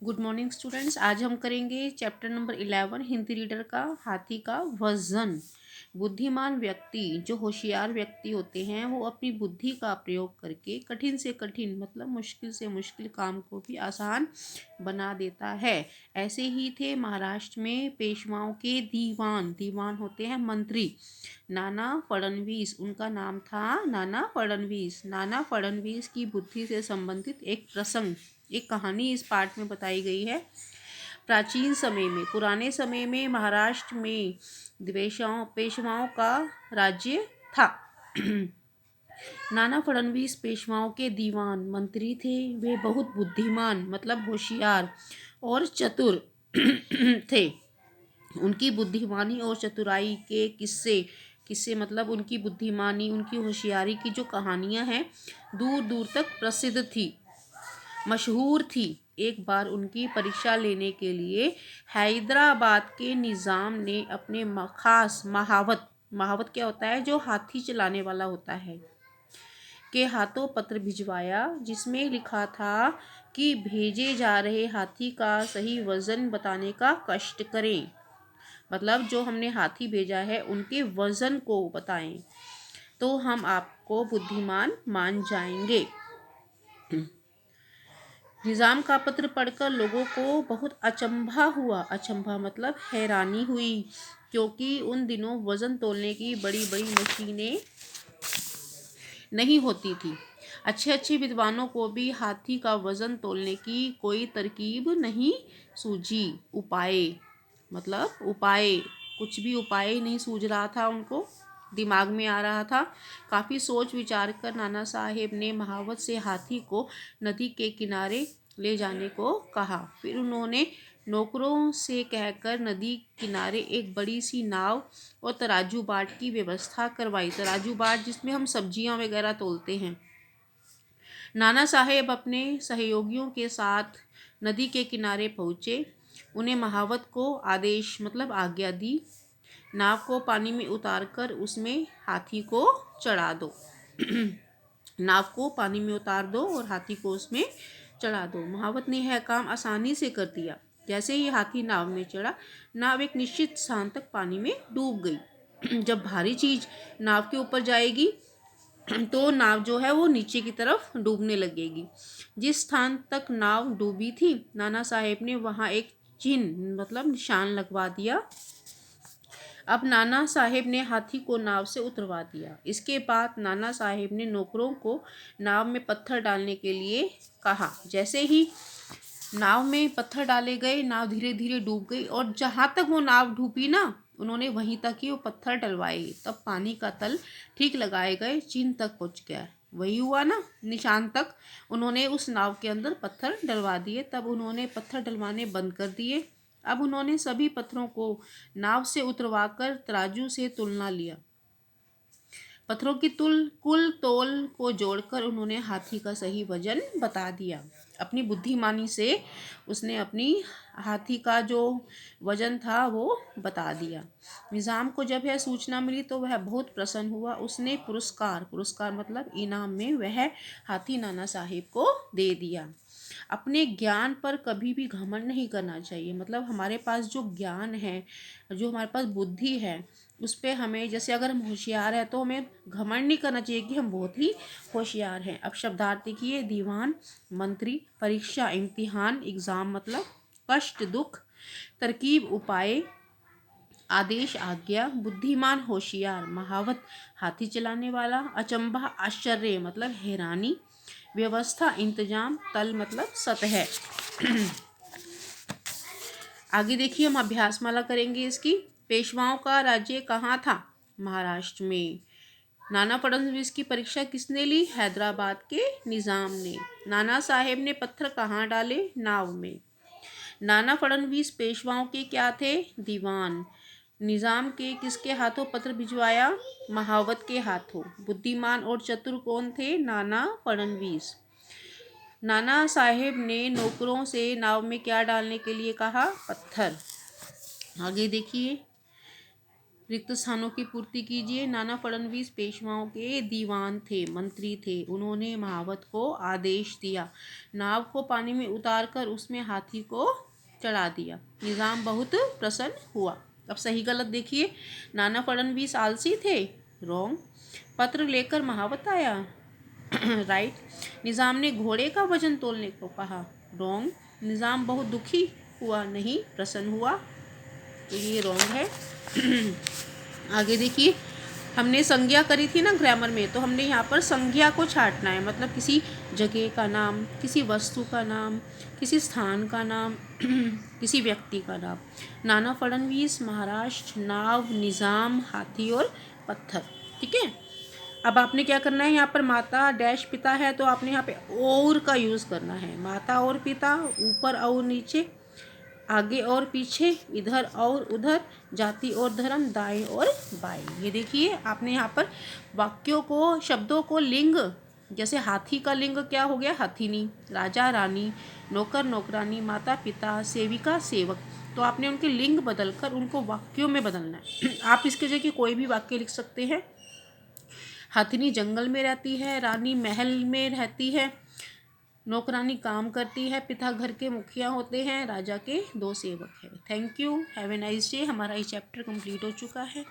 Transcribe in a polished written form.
Good morning students. आज हम करेंगे चैप्टर नंबर 11 हिंदी रीडर का हाथी का वजन। बुद्धिमान व्यक्ति जो होशियार व्यक्ति होते हैं वो अपनी बुद्धि का प्रयोग करके कठिन से कठिन मतलब मुश्किल से मुश्किल काम को भी आसान बना देता है। ऐसे ही थे महाराष्ट्र में पेशवाओं के दीवान। दीवान होते हैं मंत्री। नाना फडणवीस उनका नाम था। नाना फडणवीस। नाना फडणवीस की बुद्धि से संबंधित एक प्रसंग, एक कहानी इस पाठ में बताई गई है। प्राचीन समय में, पुराने समय में महाराष्ट्र में पेशवाओं का राज्य था। नाना फडणवीस पेशवाओं के दीवान मंत्री थे। वे बहुत बुद्धिमान मतलब होशियार और चतुर थे। उनकी बुद्धिमानी और चतुराई के किस्से किस्से मतलब उनकी बुद्धिमानी, उनकी होशियारी की जो कहानियां हैं दूर दूर तक प्रसिद्ध थी, मशहूर थी। एक बार उनकी परीक्षा लेने के लिए हैदराबाद के निज़ाम ने अपने खास महावत, महावत क्या होता है, जो हाथी चलाने वाला होता है, के हाथों पत्र भिजवाया जिसमें लिखा था कि भेजे जा रहे हाथी का सही वजन बताने का कष्ट करें। मतलब जो हमने हाथी भेजा है उनके वजन को बताएं तो हम आपको बुद्धिमान मान जाएंगे। निज़ाम का पत्र पढ़कर लोगों को बहुत अचंभा हुआ। अचंभा मतलब हैरानी हुई, क्योंकि उन दिनों वज़न तोलने की बड़ी बड़ी मशीनें नहीं होती थी। अच्छे अच्छे विद्वानों को भी हाथी का वज़न तोलने की कोई तरकीब नहीं सूझी। उपाय कुछ भी उपाय नहीं सूझ रहा था, उनको दिमाग में आ रहा था। काफ़ी सोच विचार कर नाना साहेब ने महावत से हाथी को नदी के किनारे ले जाने को कहा। फिर उन्होंने नौकरों से कहकर नदी किनारे एक बड़ी सी नाव और तराजू बाट की व्यवस्था करवाई। तराजू बाट जिसमें हम सब्जियां वगैरह तोलते हैं। नाना साहेब अपने सहयोगियों के साथ नदी के किनारे पहुँचे। उन्हें महावत को आदेश मतलब आज्ञा दी, नाव को पानी में उतारकर उसमें हाथी को चढ़ा दो। नाव को पानी में उतार दो और हाथी को उसमें चढ़ा दो। महावत ने यह काम आसानी से कर दिया। जैसे ही हाथी नाव में चढ़ा, नाव एक निश्चित स्थान तक पानी में डूब गई। जब भारी चीज नाव के ऊपर जाएगी तो नाव जो है वो नीचे की तरफ डूबने लगेगी। जिस स्थान तक नाव डूबी थी, नाना साहेब ने वहाँ एक चिन्ह मतलब निशान लगवा दिया। अब नाना साहेब ने हाथी को नाव से उतरवा दिया। इसके बाद नाना साहेब ने नौकरों को नाव में पत्थर डालने के लिए कहा। जैसे ही नाव में पत्थर डाले गए, नाव धीरे धीरे डूब गई और जहाँ तक वो नाव डूबी ना, उन्होंने वहीं तक ही वो पत्थर डलवाए। तब पानी का तल ठीक लगाए गए, चिन्ह तक पहुँच गया। वही हुआ ना, निशान तक उन्होंने उस नाव के अंदर पत्थर डलवा दिए। तब उन्होंने पत्थर डलवाने बंद कर दिए। अब उन्होंने सभी पत्थरों को नाव से उतरवाकर तराजू से तुलना लिया। पत्थरों की कुल तोल को जोड़कर उन्होंने हाथी का सही वजन बता दिया। अपनी बुद्धिमानी से उसने अपनी हाथी का जो वजन था वो बता दिया। निज़ाम को जब यह सूचना मिली तो वह बहुत प्रसन्न हुआ। उसने पुरस्कार मतलब इनाम में वह हाथी नाना साहिब को दे दिया। अपने ज्ञान पर कभी भी घमंड नहीं करना चाहिए। मतलब हमारे पास जो ज्ञान है, जो हमारे पास बुद्धि है, उस पर हमें, जैसे अगर हम होशियार हैं तो हमें घमंड नहीं करना चाहिए कि हम बहुत ही होशियार हैं। अब शब्दार्थ देखिए। दीवान, मंत्री, परीक्षा, इम्तिहान, एग्ज़ाम मतलब कष्ट, दुख, तरकीब, उपाय, आदेश, आज्ञा, बुद्धिमान, होशियार, महावत, हाथी चलाने वाला, अचंभा, आश्चर्य मतलब हैरानी, व्यवस्था, इंतजाम, तल मतलब सतह। आगे देखिए, हम अभ्यास माला करेंगे इसकी। पेशवाओं का राज्य कहाँ था? महाराष्ट्र में। नाना फडणवीस की परीक्षा किसने ली? हैदराबाद के निज़ाम ने। नाना साहेब ने पत्थर कहाँ डाले? नाव में। नाना फडणवीस पेशवाओं के क्या थे? दीवान। निज़ाम के किसके हाथों पत्र भिजवाया? महावत के हाथों। बुद्धिमान और चतुर कौन थे? नाना फडणवीस। नाना साहेब ने नौकरों से नाव में क्या डालने के लिए कहा? पत्थर। आगे देखिए, रिक्त स्थानों की पूर्ति कीजिए। नाना फडणवीस पेशवाओं के दीवान थे, मंत्री थे। उन्होंने महावत को आदेश दिया, नाव को पानी में उतारकर उसमें हाथी को चढ़ा दिया। निज़ाम बहुत प्रसन्न हुआ। अब सही गलत देखिए। नाना फडणवीस आलसी थे, रॉन्ग। पत्र लेकर महावत आया, राइट। निज़ाम ने घोड़े का वजन तोलने को कहा, रॉन्ग। निज़ाम बहुत दुखी हुआ, नहीं, प्रसन्न हुआ, तो ये रॉन्ग है। आगे देखिए, हमने संज्ञा करी थी ना ग्रामर में, तो हमने यहाँ पर संज्ञा को छांटना है, मतलब किसी जगह का नाम, किसी वस्तु का नाम, किसी स्थान का नाम, किसी व्यक्ति का नाम। नाना फडणवीस, महाराष्ट्र, नाव, निज़ाम, हाथी और पत्थर। ठीक है। अब आपने क्या करना है, यहाँ पर माता डैश पिता है तो आपने यहाँ पे और का यूज़ करना है। माता और पिता, ऊपर और नीचे, आगे और पीछे, इधर और उधर, जाति और धर्म, दाएं और बाएं। ये देखिए, आपने यहाँ पर वाक्यों को, शब्दों को लिंग, जैसे हाथी का लिंग क्या हो गया, हथिनी। राजा रानी, नौकर नौकरानी, माता पिता, सेविका सेवक, तो आपने उनके लिंग बदलकर उनको वाक्यों में बदलना है। आप इसके जगह कोई भी वाक्य लिख सकते हैं। हथिनी जंगल में रहती है, रानी महल में रहती है, नौकरानी काम करती है, पिता घर के मुखिया होते हैं, राजा के 2 सेवक हैं। Thank you, have a nice day. हमारा ये चैप्टर कंप्लीट हो चुका है।